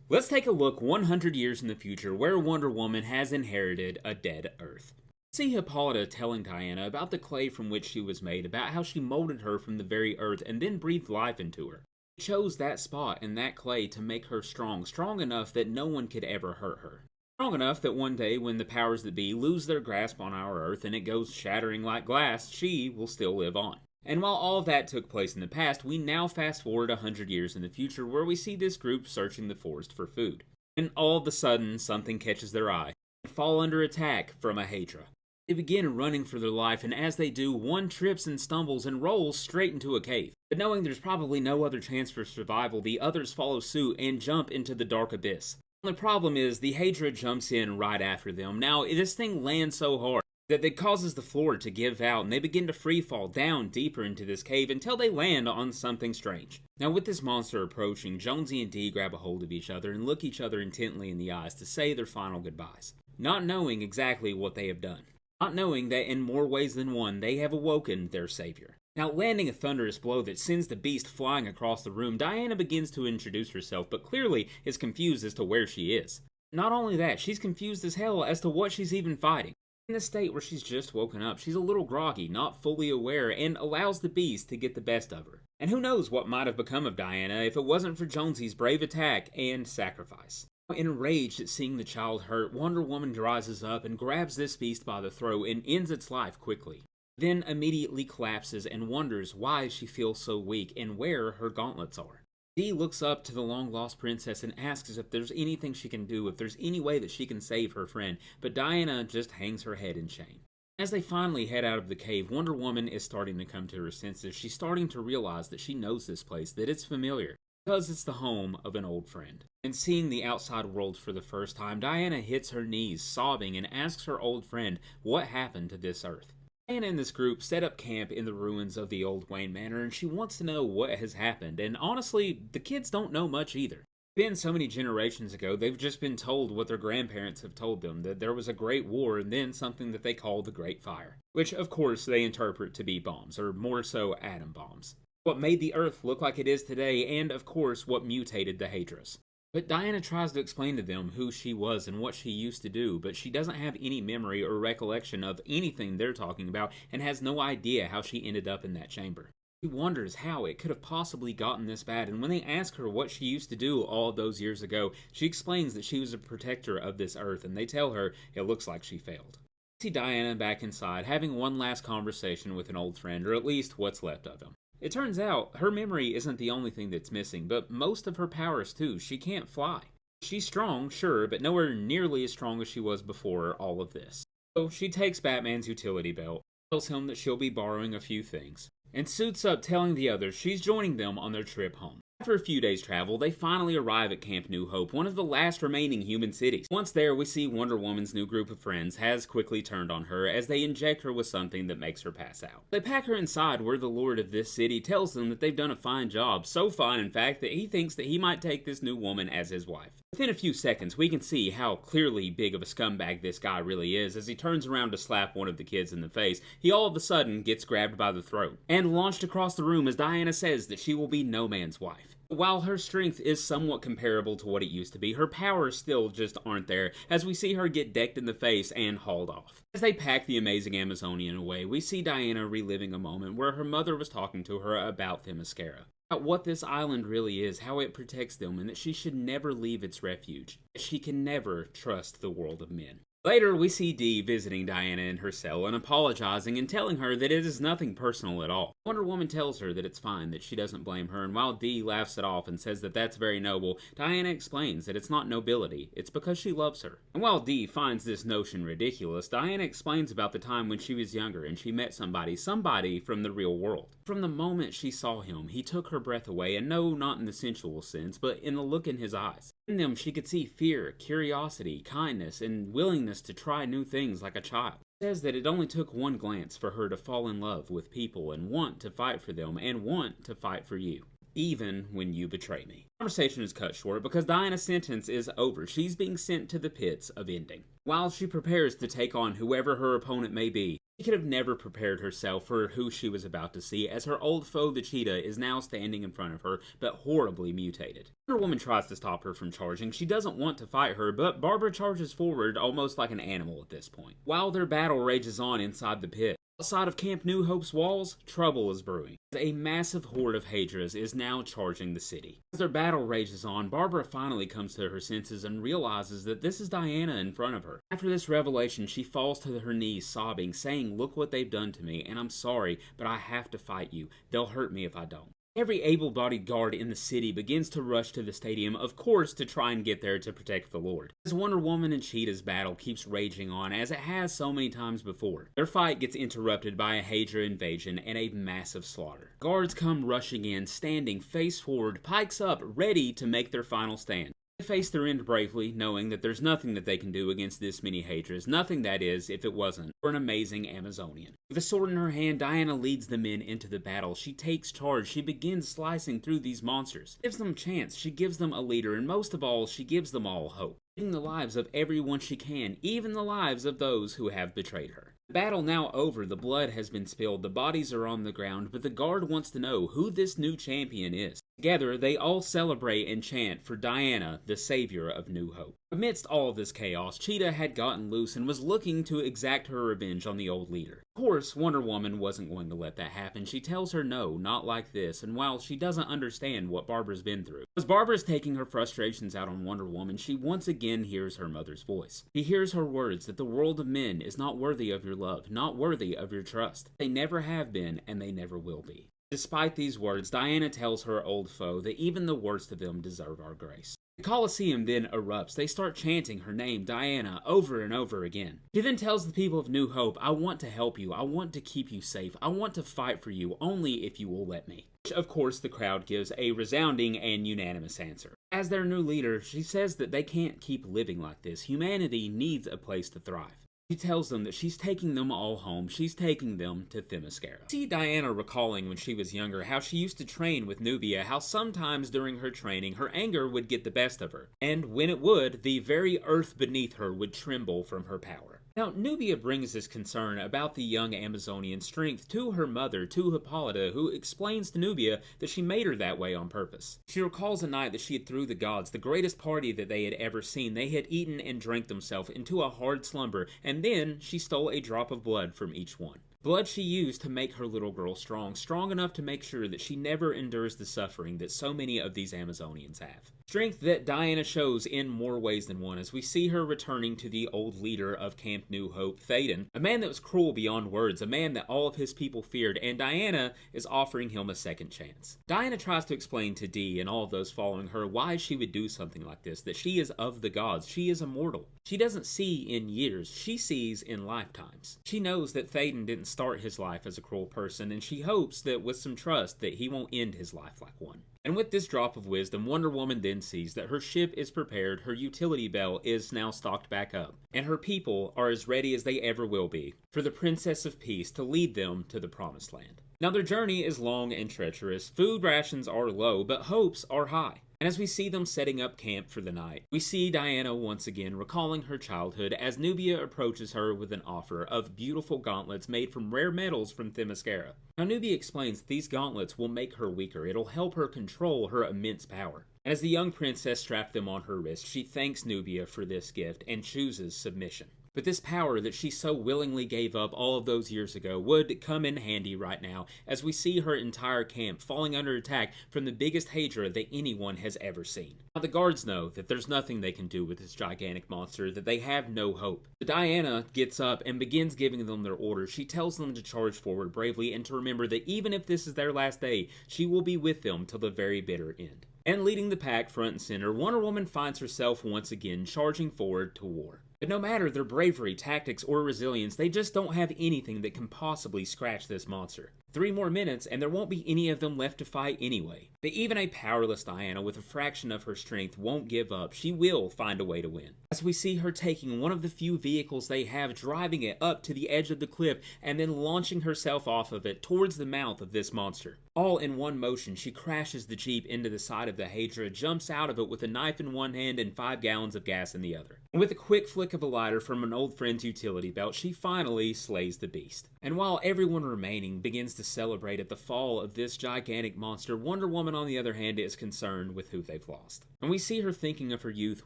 Let's take a look 100 years in the future where Wonder Woman has inherited a dead Earth. See Hippolyta telling Diana about the clay from which she was made, about how she molded her from the very earth and then breathed life into her. She chose that spot and that clay to make her strong, strong enough that no one could ever hurt her. Strong enough that one day when the powers that be lose their grasp on our Earth and it goes shattering like glass, she will still live on. And while all of that took place in the past, we now fast forward 100 years in the future where we see this group searching the forest for food. And all of a sudden, something catches their eye and fall under attack from a Hydra. They begin running for their life, and as they do, one trips and stumbles and rolls straight into a cave. But knowing there's probably no other chance for survival, the others follow suit and jump into the dark abyss. The problem is, the Hydra jumps in right after them. Now, this thing lands so hard that it causes the floor to give out, and they begin to free fall down deeper into this cave until they land on something strange. Now, with this monster approaching, Jonesy and Dee grab a hold of each other and look each other intently in the eyes to say their final goodbyes, not knowing exactly what they have done. Not knowing that in more ways than one, they have awoken their savior. Now, landing a thunderous blow that sends the beast flying across the room, Diana begins to introduce herself, but clearly is confused as to where she is. Not only that, she's confused as hell as to what she's even fighting. In the state where she's just woken up, she's a little groggy, not fully aware, and allows the beast to get the best of her. And who knows what might have become of Diana if it wasn't for Jonesy's brave attack and sacrifice. Enraged at seeing the child hurt, Wonder Woman rises up and grabs this beast by the throat and ends its life quickly. Then immediately collapses and wonders why she feels so weak and where her gauntlets are. Dee looks up to the long-lost princess and asks if there's anything she can do, if there's any way that she can save her friend, but Diana just hangs her head in shame. As they finally head out of the cave, Wonder Woman is starting to come to her senses. She's starting to realize that she knows this place, that it's familiar, because it's the home of an old friend. And seeing the outside world for the first time, Diana hits her knees, sobbing, and asks her old friend what happened to this Earth. Diana and this group set up camp in the ruins of the old Wayne Manor, and she wants to know what has happened, and honestly, the kids don't know much either. Been so many generations ago, they've just been told what their grandparents have told them, that there was a great war and then something that they call the Great Fire, which of course they interpret to be bombs, or more so atom bombs. What made the Earth look like it is today, and of course what mutated the Hydras. But Diana tries to explain to them who she was and what she used to do, but she doesn't have any memory or recollection of anything they're talking about and has no idea how she ended up in that chamber. She wonders how it could have possibly gotten this bad, and when they ask her what she used to do all those years ago, she explains that she was a protector of this Earth, and they tell her it looks like she failed. We see Diana back inside, having one last conversation with an old friend, or at least what's left of him. It turns out, her memory isn't the only thing that's missing, but most of her powers too. She can't fly. She's strong, sure, but nowhere nearly as strong as she was before all of this. So she takes Batman's utility belt, tells him that she'll be borrowing a few things, and suits up telling the others she's joining them on their trip home. After a few days' travel, they finally arrive at Camp New Hope, one of the last remaining human cities. Once there, we see Wonder Woman's new group of friends has quickly turned on her as they inject her with something that makes her pass out. They pack her inside where the lord of this city tells them that they've done a fine job, so fine in fact that he thinks that he might take this new woman as his wife. Within a few seconds, we can see how clearly big of a scumbag this guy really is. As he turns around to slap one of the kids in the face, he all of a sudden gets grabbed by the throat and launched across the room as Diana says that she will be no man's wife. While her strength is somewhat comparable to what it used to be, her powers still just aren't there, as we see her get decked in the face and hauled off. As they pack the amazing Amazonian away, we see Diana reliving a moment where her mother was talking to her about Themyscira, about what this island really is, how it protects them, and that she should never leave its refuge, that she can never trust the world of men. Later, we see Dee visiting Diana in her cell and apologizing and telling her that it is nothing personal at all. Wonder Woman tells her that it's fine, that she doesn't blame her, and while Dee laughs it off and says that that's very noble, Diana explains that it's not nobility, it's because she loves her. And while Dee finds this notion ridiculous, Diana explains about the time when she was younger and she met somebody from the real world. From the moment she saw him, he took her breath away, and no, not in the sensual sense, but in the look in his eyes. In them, she could see fear, curiosity, kindness, and willingness to try new things like a child. It says that it only took one glance for her to fall in love with people and want to fight for them and want to fight for you, even when you betray me. The conversation is cut short because Diana's sentence is over. She's being sent to the pits of ending. While she prepares to take on whoever her opponent may be, She could have never prepared herself for who she was about to see, as her old foe, the cheetah, is now standing in front of her, but horribly mutated. Wonder Woman tries to stop her from charging. She doesn't want to fight her, but Barbara charges forward almost like an animal at this point. While their battle rages on inside the pit, outside of Camp New Hope's walls, trouble is brewing. A massive horde of Hydras is now charging the city. As their battle rages on, Barbara finally comes to her senses and realizes that this is Diana in front of her. After this revelation, she falls to her knees sobbing, saying, "Look what they've done to me, and I'm sorry, but I have to fight you. They'll hurt me if I don't." Every able-bodied guard in the city begins to rush to the stadium, of course, to try and get there to protect the Lord. As Wonder Woman and Cheetah's battle keeps raging on, as it has so many times before, their fight gets interrupted by a Hydra invasion and a massive slaughter. Guards come rushing in, standing face forward, pikes up, ready to make their final stand. They face their end bravely, knowing that there's nothing that they can do against this many Hydras, nothing that is, if it wasn't for an amazing Amazonian. With a sword in her hand, Diana leads the men into the battle. She takes charge, she begins slicing through these monsters, gives them a chance, she gives them a leader, and most of all, she gives them all hope. Saving the lives of everyone she can, even the lives of those who have betrayed her. The battle now over, the blood has been spilled, the bodies are on the ground, but the guard wants to know who this new champion is. Together, they all celebrate and chant for Diana, the savior of New Hope. Amidst all of this chaos, Cheetah had gotten loose and was looking to exact her revenge on the old leader. Of course, Wonder Woman wasn't going to let that happen. She tells her no, not like this, and while she doesn't understand what Barbara's been through, as Barbara's taking her frustrations out on Wonder Woman, she once again hears her mother's voice. She hears her words that the world of men is not worthy of your love, not worthy of your trust. They never have been, and they never will be. Despite these words, Diana tells her old foe that even the worst of them deserve our grace. The Colosseum then erupts. They start chanting her name, Diana, over and over again. She then tells the people of New Hope, "I want to help you. I want to keep you safe. I want to fight for you, only if you will let me." Which, of course, the crowd gives a resounding and unanimous answer. As their new leader, she says that they can't keep living like this. Humanity needs a place to thrive. She tells them that she's taking them all home. She's taking them to Themyscira. See Diana recalling when she was younger how she used to train with Nubia, how sometimes during her training her anger would get the best of her, and when it would, the very earth beneath her would tremble from her power. Now, Nubia brings this concern about the young Amazonian's strength to her mother, to Hippolyta, who explains to Nubia that she made her that way on purpose. She recalls a night that she had threw the gods, the greatest party that they had ever seen. They had eaten and drank themselves into a hard slumber, and then she stole a drop of blood from each one. Blood she used to make her little girl strong enough to make sure that she never endures the suffering that so many of these Amazonians have. Strength that Diana shows in more ways than one, as we see her returning to the old leader of Camp New Hope, Thaden, a man that was cruel beyond words, a man that all of his people feared, and Diana is offering him a second chance. Diana tries to explain to Dee and all of those following her why she would do something like this, that she is of the gods, she is immortal. She doesn't see in years, she sees in lifetimes. She knows that Thaden didn't start his life as a cruel person, and she hopes that with some trust that he won't end his life like one. And with this drop of wisdom, Wonder Woman then sees that her ship is prepared, her utility belt is now stocked back up, and her people are as ready as they ever will be for the Princess of Peace to lead them to the Promised Land. Now their journey is long and treacherous, food rations are low, but hopes are high. And as we see them setting up camp for the night, we see Diana once again recalling her childhood as Nubia approaches her with an offer of beautiful gauntlets made from rare metals from Themyscira. Now Nubia explains that these gauntlets will make her weaker, it'll help her control her immense power. And as the young princess strapped them on her wrist, she thanks Nubia for this gift and chooses submission. But this power that she so willingly gave up all of those years ago would come in handy right now, as we see her entire camp falling under attack from the biggest Hydra that anyone has ever seen. Now the guards know that there's nothing they can do with this gigantic monster, that they have no hope. But Diana gets up and begins giving them their orders. She tells them to charge forward bravely and to remember that even if this is their last day, she will be with them till the very bitter end. And leading the pack front and center, Wonder Woman finds herself once again charging forward to war. But no matter their bravery, tactics, or resilience, they just don't have anything that can possibly scratch this monster. 3 more minutes and there won't be any of them left to fight anyway. But even a powerless Diana with a fraction of her strength won't give up. She will find a way to win. As we see her taking one of the few vehicles they have, driving it up to the edge of the cliff, and then launching herself off of it towards the mouth of this monster. All in one motion, she crashes the Jeep into the side of the Hydra, jumps out of it with a knife in one hand and 5 gallons of gas in the other. And with a quick flick of a lighter from an old friend's utility belt, she finally slays the beast. And while everyone remaining begins to celebrate at the fall of this gigantic monster, Wonder Woman, on the other hand, is concerned with who they've lost. And we see her thinking of her youth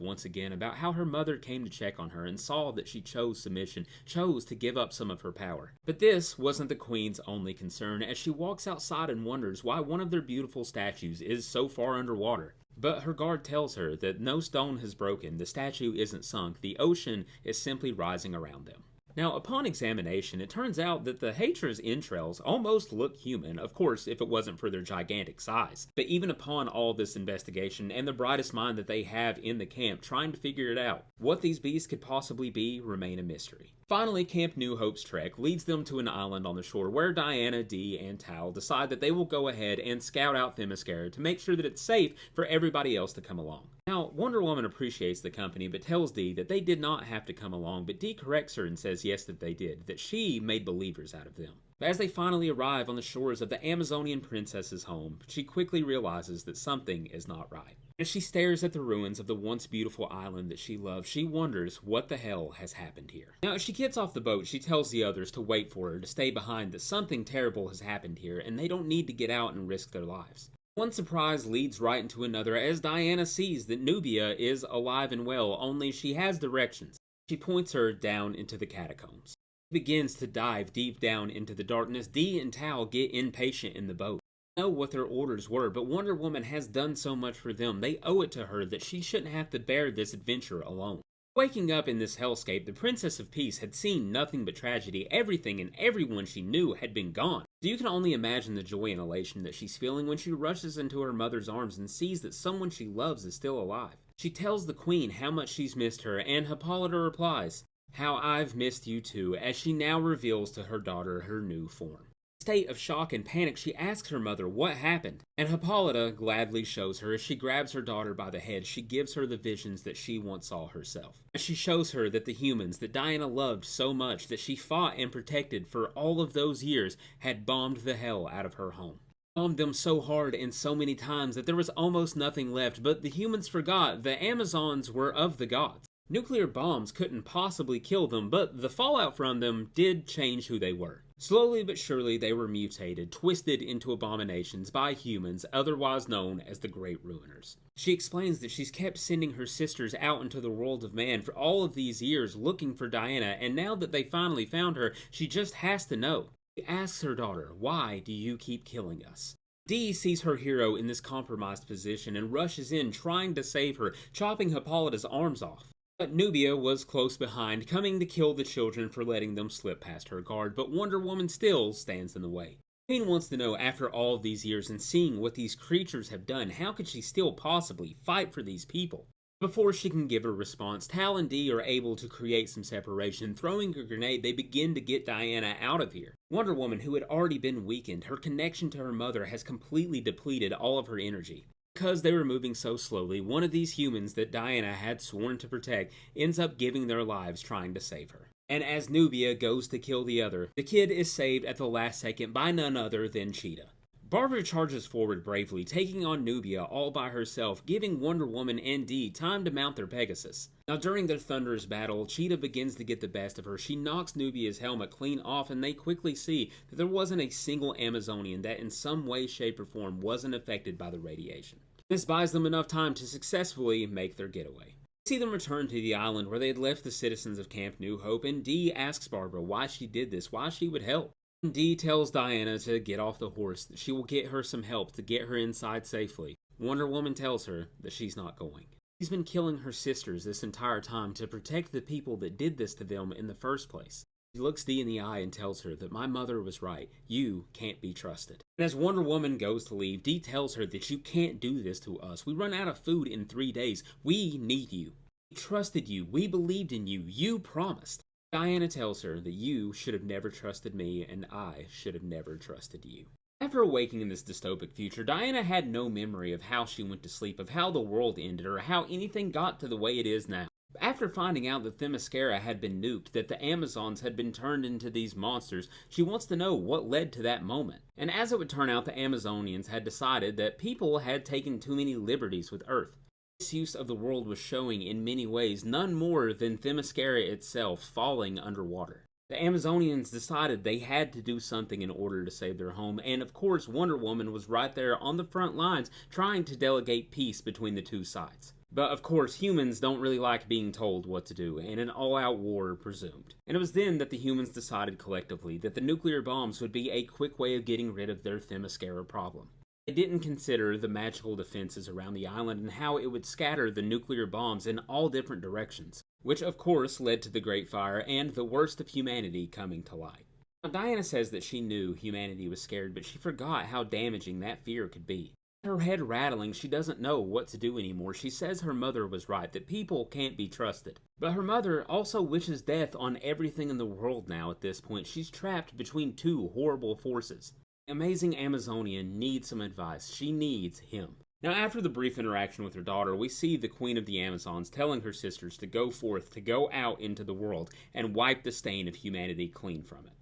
once again, about how her mother came to check on her and saw that she chose submission, chose to give up some of her power. But this wasn't the Queen's only concern, as she walks outside and wonders why one of their beautiful statues is so far underwater. But her guard tells her that no stone has broken, the statue isn't sunk, the ocean is simply rising around them. Now, upon examination, it turns out that the Hatra's entrails almost look human, of course, if it wasn't for their gigantic size. But even upon all this investigation, and the brightest mind that they have in the camp trying to figure it out, what these beasts could possibly be remain a mystery. Finally, Camp New Hope's trek leads them to an island on the shore where Diana, Dee, and Tal decide that they will go ahead and scout out Themyscira to make sure that it's safe for everybody else to come along. Now, Wonder Woman appreciates the company but tells Dee that they did not have to come along, but Dee corrects her and says yes that they did, that she made believers out of them. But as they finally arrive on the shores of the Amazonian princess's home, she quickly realizes that something is not right. As she stares at the ruins of the once beautiful island that she loves, she wonders what the hell has happened here. Now, as she gets off the boat, she tells the others to wait for her, to stay behind, that something terrible has happened here, and they don't need to get out and risk their lives. One surprise leads right into another as Diana sees that Nubia is alive and well, only she has directions. She points her down into the catacombs. She begins to dive deep down into the darkness. Dee and Tal get impatient in the boat. They know what their orders were, but Wonder Woman has done so much for them, they owe it to her that she shouldn't have to bear this adventure alone. Waking up in this hellscape, the Princess of Peace had seen nothing but tragedy. Everything and everyone she knew had been gone. So you can only imagine the joy and elation that she's feeling when she rushes into her mother's arms and sees that someone she loves is still alive. She tells the Queen how much she's missed her, and Hippolyta replies, "How I've missed you too," as she now reveals to her daughter her new form. In a state of shock and panic, she asks her mother what happened, and Hippolyta gladly shows her. As she grabs her daughter by the head, she gives her the visions that she once saw herself. As she shows her that the humans that Diana loved so much, that she fought and protected for all of those years, had bombed the hell out of her home. Bombed them so hard and so many times that there was almost nothing left, but the humans forgot the Amazons were of the gods. Nuclear bombs couldn't possibly kill them, but the fallout from them did change who they were. Slowly but surely they were mutated, twisted into abominations by humans, otherwise known as the Great Ruiners. She explains that she's kept sending her sisters out into the world of man for all of these years looking for Diana, and now that they finally found her, she just has to know. She asks her daughter, "Why do you keep killing us?" Dee sees her hero in this compromised position and rushes in trying to save her, chopping Hippolyta's arms off. But Nubia was close behind, coming to kill the children for letting them slip past her guard, but Wonder Woman still stands in the way. Queen wants to know, after all of these years and seeing what these creatures have done, how could she still possibly fight for these people? Before she can give a response, Tal and Dee are able to create some separation. Throwing a grenade, they begin to get Diana out of here. Wonder Woman, who had already been weakened, her connection to her mother has completely depleted all of her energy. Because they were moving so slowly, one of these humans that Diana had sworn to protect ends up giving their lives trying to save her. And as Nubia goes to kill the other, the kid is saved at the last second by none other than Cheetah. Barbara charges forward bravely, taking on Nubia all by herself, giving Wonder Woman and Dee time to mount their Pegasus. Now during their thunderous battle, Cheetah begins to get the best of her. She knocks Nubia's helmet clean off, and they quickly see that there wasn't a single Amazonian that in some way, shape, or form wasn't affected by the radiation. This buys them enough time to successfully make their getaway. We see them return to the island where they had left the citizens of Camp New Hope, and Dee asks Barbara why she did this, why she would help. Dee tells Diana to get off the horse, that she will get her some help to get her inside safely. Wonder Woman tells her that she's not going. She's been killing her sisters this entire time to protect the people that did this to them in the first place. She looks Dee in the eye and tells her that my mother was right. You can't be trusted. And as Wonder Woman goes to leave, Dee tells her that you can't do this to us. We run out of food in 3 days. We need you. We trusted you. We believed in you. You promised. Diana tells her that you should have never trusted me and I should have never trusted you. After awaking in this dystopic future, Diana had no memory of how she went to sleep, of how the world ended, or how anything got to the way it is now. After finding out that Themyscira had been nuked, that the Amazons had been turned into these monsters, she wants to know what led to that moment. And as it would turn out, the Amazonians had decided that people had taken too many liberties with Earth. This use of the world was showing in many ways, none more than Themyscira itself falling underwater. The Amazonians decided they had to do something in order to save their home, and of course Wonder Woman was right there on the front lines trying to delegate peace between the two sides. But of course humans don't really like being told what to do, and an all-out war presumed. And it was then that the humans decided collectively that the nuclear bombs would be a quick way of getting rid of their Themyscira problem. They didn't consider the magical defenses around the island and how it would scatter the nuclear bombs in all different directions, which of course led to the Great Fire and the worst of humanity coming to light. Now, Diana says that she knew humanity was scared, but she forgot how damaging that fear could be. Her head rattling, she doesn't know what to do anymore. She says her mother was right, that people can't be trusted. But her mother also wishes death on everything in the world now at this point. She's trapped between two horrible forces. The amazing Amazonian needs some advice. She needs him. Now, after the brief interaction with her daughter, we see the Queen of the Amazons telling her sisters to go forth, to go out into the world, and wipe the stain of humanity clean from it.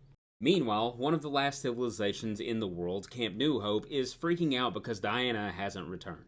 Meanwhile, one of the last civilizations in the world, Camp New Hope, is freaking out because Diana hasn't returned.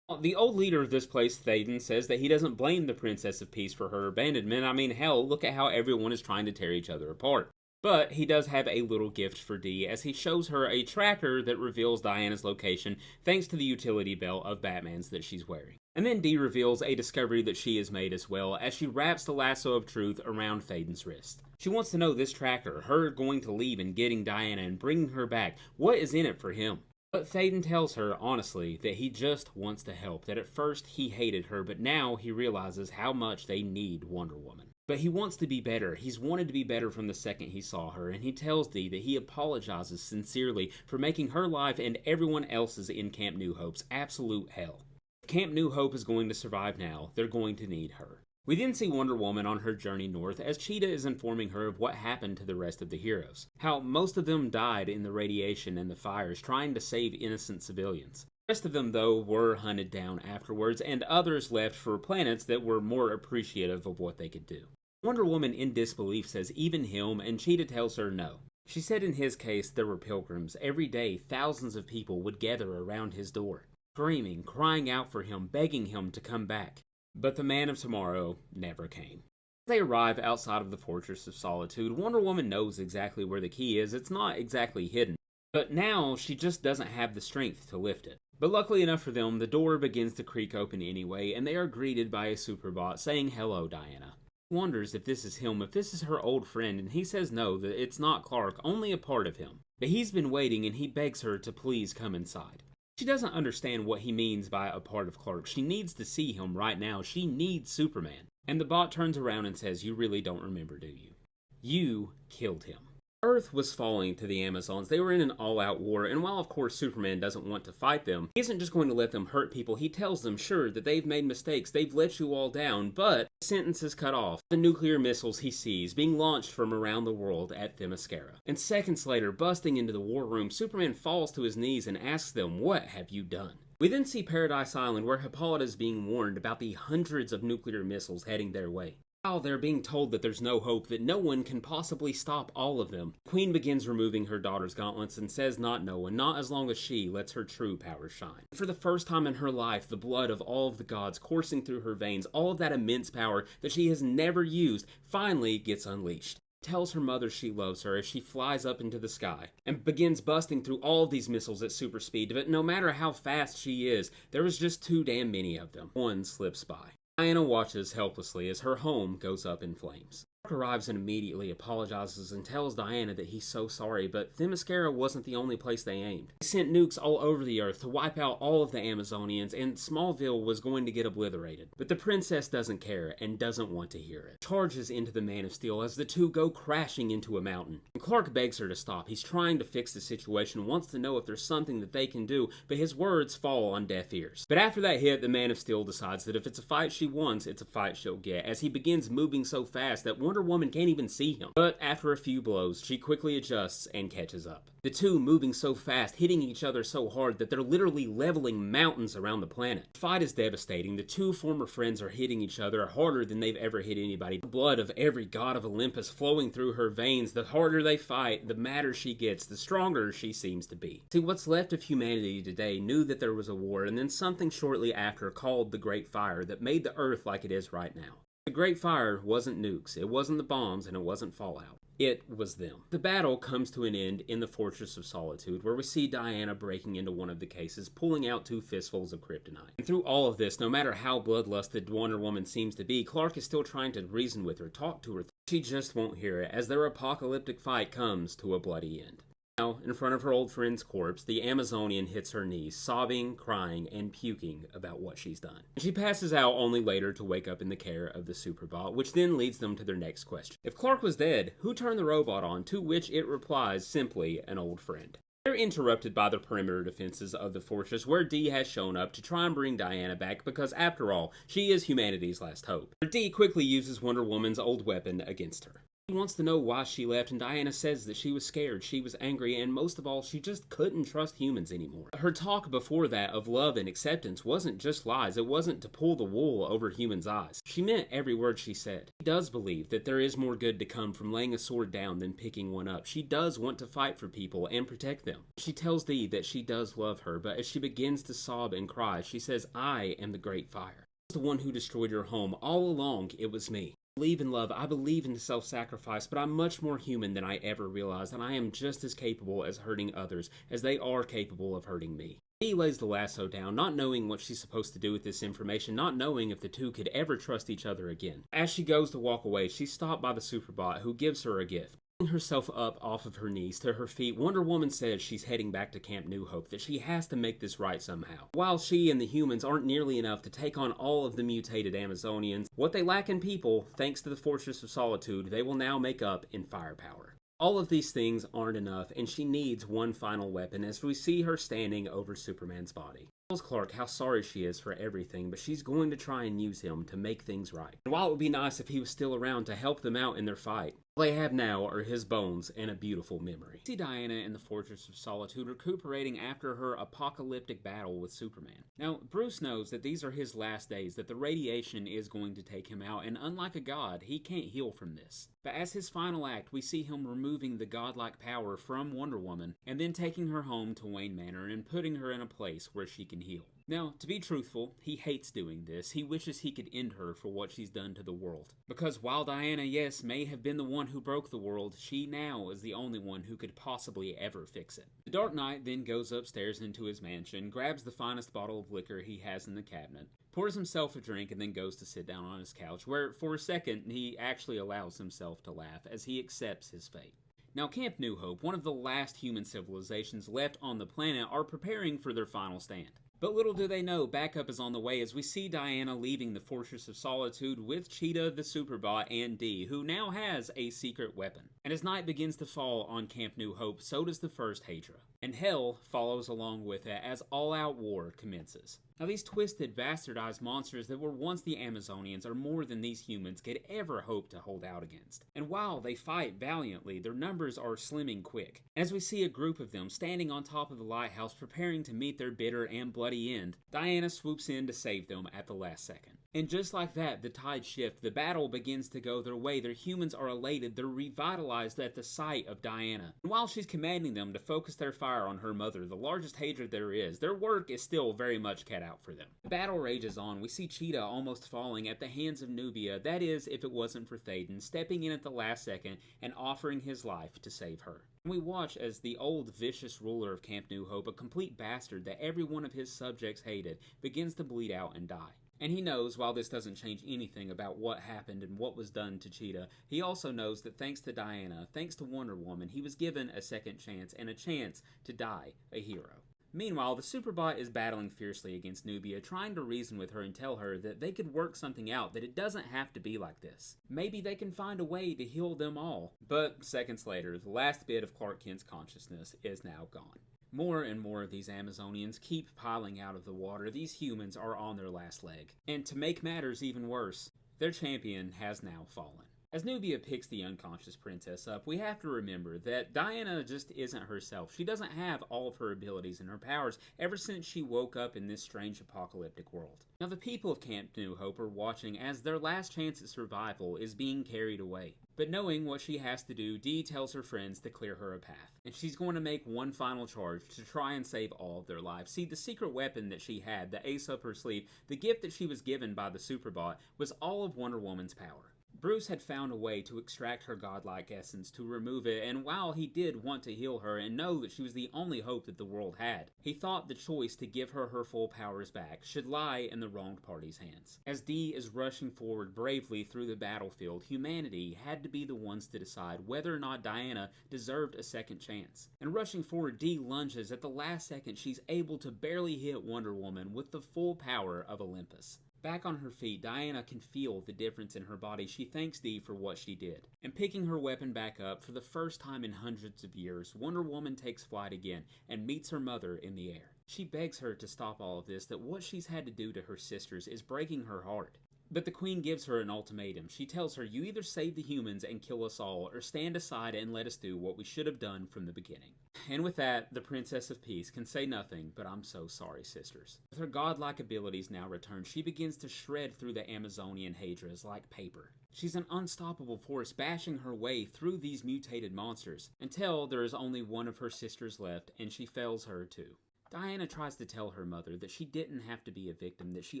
The old leader of this place, Thaden, says that he doesn't blame the Princess of Peace for her abandonment. I mean, hell, look at how everyone is trying to tear each other apart. But he does have a little gift for Dee, as he shows her a tracker that reveals Diana's location thanks to the utility belt of Batman's that she's wearing. And then Dee reveals a discovery that she has made as well, as she wraps the lasso of truth around Thaden's wrist. She wants to know this tracker, her going to leave and getting Diana and bringing her back, what is in it for him? But Thaden tells her, honestly, that he just wants to help, that at first he hated her, but now he realizes how much they need Wonder Woman. But he wants to be better. He's wanted to be better from the second he saw her, and he tells Dee that he apologizes sincerely for making her life and everyone else's in Camp New Hope's absolute hell. If Camp New Hope is going to survive now, they're going to need her. We then see Wonder Woman on her journey north as Cheetah is informing her of what happened to the rest of the heroes. How most of them died in the radiation and the fires trying to save innocent civilians. The rest of them, though, were hunted down afterwards, and others left for planets that were more appreciative of what they could do. Wonder Woman in disbelief says even him, and Cheetah tells her no. She said in his case there were pilgrims. Every day thousands of people would gather around his door, screaming, crying out for him, begging him to come back. But the man of tomorrow never came. As they arrive outside of the Fortress of Solitude, Wonder Woman knows exactly where the key is. It's not exactly hidden, but now she just doesn't have the strength to lift it. But luckily enough for them, the door begins to creak open anyway, and they are greeted by a superbot saying, "Hello, Diana." Wonders if this is him, if this is her old friend, and he says no, that it's not Clark, only a part of him. But he's been waiting, and he begs her to please come inside. She doesn't understand what he means by a part of Clark. She needs to see him right now. She needs Superman. And the bot turns around and says, "You really don't remember, do you? You killed him." Earth was falling to the Amazons. They were in an all-out war, and while of course Superman doesn't want to fight them, he isn't just going to let them hurt people. He tells them, sure, that they've made mistakes, they've let you all down, but the sentence is cut off. The nuclear missiles he sees being launched from around the world at Themyscira. And seconds later, busting into the war room, Superman falls to his knees and asks them, "What have you done?" We then see Paradise Island, where Hippolyta is being warned about the hundreds of nuclear missiles heading their way. While they're being told that there's no hope, that no one can possibly stop all of them, the Queen begins removing her daughter's gauntlets and says not no one, not as long as she lets her true power shine. For the first time in her life, the blood of all of the gods coursing through her veins, all of that immense power that she has never used, finally gets unleashed. Tells her mother she loves her as she flies up into the sky, and begins busting through all of these missiles at super speed, but no matter how fast she is, there is just too damn many of them. One slips by. Diana watches helplessly as her home goes up in flames. Clark arrives and immediately apologizes and tells Diana that he's so sorry, but Themyscira wasn't the only place they aimed. They sent nukes all over the earth to wipe out all of the Amazonians, and Smallville was going to get obliterated. But the princess doesn't care and doesn't want to hear it. Charges into the Man of Steel as the two go crashing into a mountain. And Clark begs her to stop. He's trying to fix the situation, wants to know if there's something that they can do, but his words fall on deaf ears. But after that hit, the Man of Steel decides that if it's a fight she wants, it's a fight she'll get, as he begins moving so fast that one Wonder Woman can't even see him. But after a few blows, she quickly adjusts and catches up. The two moving so fast, hitting each other so hard that they're literally leveling mountains around the planet. The fight is devastating. The two former friends are hitting each other harder than they've ever hit anybody. The blood of every god of Olympus flowing through her veins. The harder they fight, the madder she gets, the stronger she seems to be. See, what's left of humanity today knew that there was a war, and then something shortly after called the Great Fire that made the Earth like it is right now. The Great Fire wasn't nukes, it wasn't the bombs, and it wasn't fallout. It was them. The battle comes to an end in the Fortress of Solitude, where we see Diana breaking into one of the cases, pulling out 2 fistfuls of kryptonite. And through all of this, no matter how bloodlusted Wonder Woman seems to be, Clark is still trying to reason with her, talk to her. She just won't hear it, as their apocalyptic fight comes to a bloody end. Now, in front of her old friend's corpse, the Amazonian hits her knees, sobbing, crying, and puking about what she's done. She passes out only later to wake up in the care of the Superbot, which then leads them to their next question. If Clark was dead, who turned the robot on? To which it replies, simply, an old friend. They're interrupted by the perimeter defenses of the fortress, where Dee has shown up to try and bring Diana back because, after all, she is humanity's last hope. Dee quickly uses Wonder Woman's old weapon against her. He wants to know why she left, and Diana says that she was scared, she was angry, and most of all, she just couldn't trust humans anymore. Her talk before that of love and acceptance wasn't just lies, it wasn't to pull the wool over humans' eyes. She meant every word she said. She does believe that there is more good to come from laying a sword down than picking one up. She does want to fight for people and protect them. She tells Dee that she does love her, but as she begins to sob and cry, she says, "I am the Great Fire. I was the one who destroyed your home. All along, it was me. I believe in love, I believe in self-sacrifice, but I'm much more human than I ever realized, and I am just as capable as hurting others as they are capable of hurting me." He lays the lasso down, not knowing what she's supposed to do with this information, not knowing if the two could ever trust each other again. As she goes to walk away, she's stopped by the Superbot, who gives her a gift. Pulling herself up off of her knees to her feet, Wonder Woman says she's heading back to Camp New Hope, that she has to make this right somehow. While she and the humans aren't nearly enough to take on all of the mutated Amazonians, what they lack in people, thanks to the Fortress of Solitude, they will now make up in firepower. All of these things aren't enough, and she needs one final weapon as we see her standing over Superman's body. She tells Clark how sorry she is for everything, but she's going to try and use him to make things right. And while it would be nice if he was still around to help them out in their fight, all they have now are his bones and a beautiful memory. We see Diana in the Fortress of Solitude recuperating after her apocalyptic battle with Superman. Now, Bruce knows that these are his last days, that the radiation is going to take him out, and unlike a god, he can't heal from this. But as his final act, we see him removing the godlike power from Wonder Woman, and then taking her home to Wayne Manor and putting her in a place where she can heal. Now, to be truthful, he hates doing this. He wishes he could end her for what she's done to the world. Because while Diana, yes, may have been the one who broke the world, she now is the only one who could possibly ever fix it. The Dark Knight then goes upstairs into his mansion, grabs the finest bottle of liquor he has in the cabinet, pours himself a drink, and then goes to sit down on his couch, where for a second he actually allows himself to laugh as he accepts his fate. Now, Camp New Hope, one of the last human civilizations left on the planet, are preparing for their final stand. But little do they know, backup is on the way as we see Diana leaving the Fortress of Solitude with Cheetah, the Superbot, and Dee, who now has a secret weapon. And as night begins to fall on Camp New Hope, so does the first Hydra. And hell follows along with it as all-out war commences. Now, these twisted, bastardized monsters that were once the Amazonians are more than these humans could ever hope to hold out against. And while they fight valiantly, their numbers are slimming quick. As we see a group of them standing on top of the lighthouse preparing to meet their bitter and bloody end, Diana swoops in to save them at the last second. And just like that, the tides shift, the battle begins to go their way, their humans are elated, they're revitalized at the sight of Diana. And while she's commanding them to focus their fire on her mother, the largest Hydra there is, their work is still very much cut out for them. The battle rages on, we see Cheetah almost falling at the hands of Nubia, that is, if it wasn't for Thaden, stepping in at the last second and offering his life to save her. We watch as the old vicious ruler of Camp New Hope, a complete bastard that every one of his subjects hated, begins to bleed out and die. And he knows, while this doesn't change anything about what happened and what was done to Cheetah, he also knows that thanks to Diana, thanks to Wonder Woman, he was given a second chance and a chance to die a hero. Meanwhile, the Superbot is battling fiercely against Nubia, trying to reason with her and tell her that they could work something out, that it doesn't have to be like this. Maybe they can find a way to heal them all. But seconds later, the last bit of Clark Kent's consciousness is now gone. More and more of these Amazonians keep piling out of the water. These humans are on their last leg. And to make matters even worse, their champion has now fallen. As Nubia picks the unconscious princess up, we have to remember that Diana just isn't herself. She doesn't have all of her abilities and her powers ever since she woke up in this strange apocalyptic world. Now, the people of Camp New Hope are watching as their last chance at survival is being carried away. But knowing what she has to do, Dee tells her friends to clear her a path. And she's going to make one final charge to try and save all of their lives. See, the secret weapon that she had, the ace up her sleeve, the gift that she was given by the Superbot, was all of Wonder Woman's power. Bruce had found a way to extract her godlike essence to remove it, and while he did want to heal her and know that she was the only hope that the world had, he thought the choice to give her her full powers back should lie in the wronged party's hands. As Dee is rushing forward bravely through the battlefield, humanity had to be the ones to decide whether or not Diana deserved a second chance. And rushing forward, Dee lunges at the last second. She's able to barely hit Wonder Woman with the full power of Olympus. Back on her feet, Diana can feel the difference in her body. She thanks Dee for what she did. And picking her weapon back up, for the first time in hundreds of years, Wonder Woman takes flight again and meets her mother in the air. She begs her to stop all of this, that what she's had to do to her sisters is breaking her heart. But the Queen gives her an ultimatum. She tells her, you either save the humans and kill us all, or stand aside and let us do what we should have done from the beginning. And with that, the Princess of Peace can say nothing but I'm so sorry, sisters. With her godlike abilities now returned, she begins to shred through the Amazonian hydras like paper. She's an unstoppable force, bashing her way through these mutated monsters, until there is only one of her sisters left, and she fells her too. Diana tries to tell her mother that she didn't have to be a victim, that she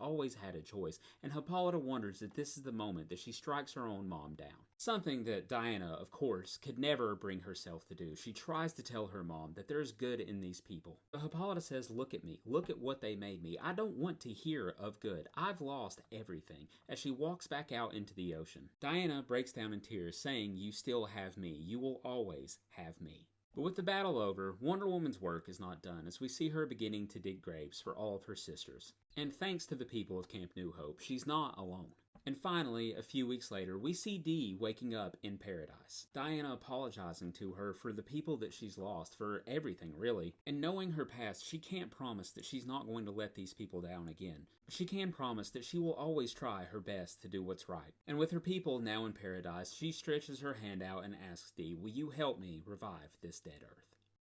always had a choice, and Hippolyta wonders that this is the moment that she strikes her own mom down. Something that Diana, of course, could never bring herself to do. She tries to tell her mom that there is good in these people. But Hippolyta says, look at me, look at what they made me. I don't want to hear of good. I've lost everything, as she walks back out into the ocean. Diana breaks down in tears, saying, you still have me. You will always have me. But with the battle over, Wonder Woman's work is not done, as we see her beginning to dig graves for all of her sisters. And thanks to the people of Camp New Hope, she's not alone. And finally, a few weeks later, we see Dee waking up in paradise. Diana apologizing to her for the people that she's lost, for everything really. And knowing her past, she can't promise that she's not going to let these people down again. But she can promise that she will always try her best to do what's right. And with her people now in paradise, she stretches her hand out and asks Dee, will you help me revive this dead earth?